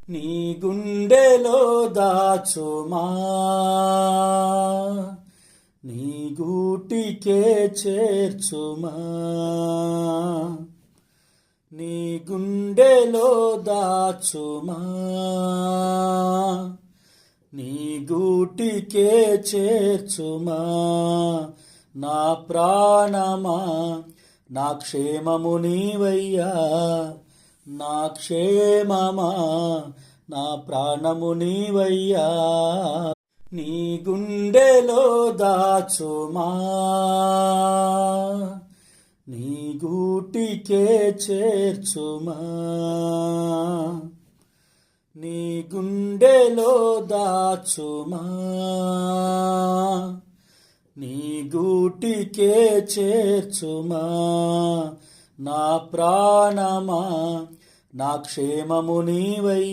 నీ గుండెలో దాచుమా, నీ గూటికే చేర్చుమా. నీ గుండెలో దాచుమా, నీ గూటికే చేర్చుమా. నా ప్రాణమా, నా క్షేమము నీవయ్యా, నా క్షేమమా, నా ప్రాణము నీవయ్యా. నీ గుండెలో దాచుమా, నీ గూటికే చేర్చుమా. నీ గుండెలో దాచుమా, నీ గూటికే చేర్చుమా. నా ప్రాణమా, నా క్షేమము నీవయ్యా.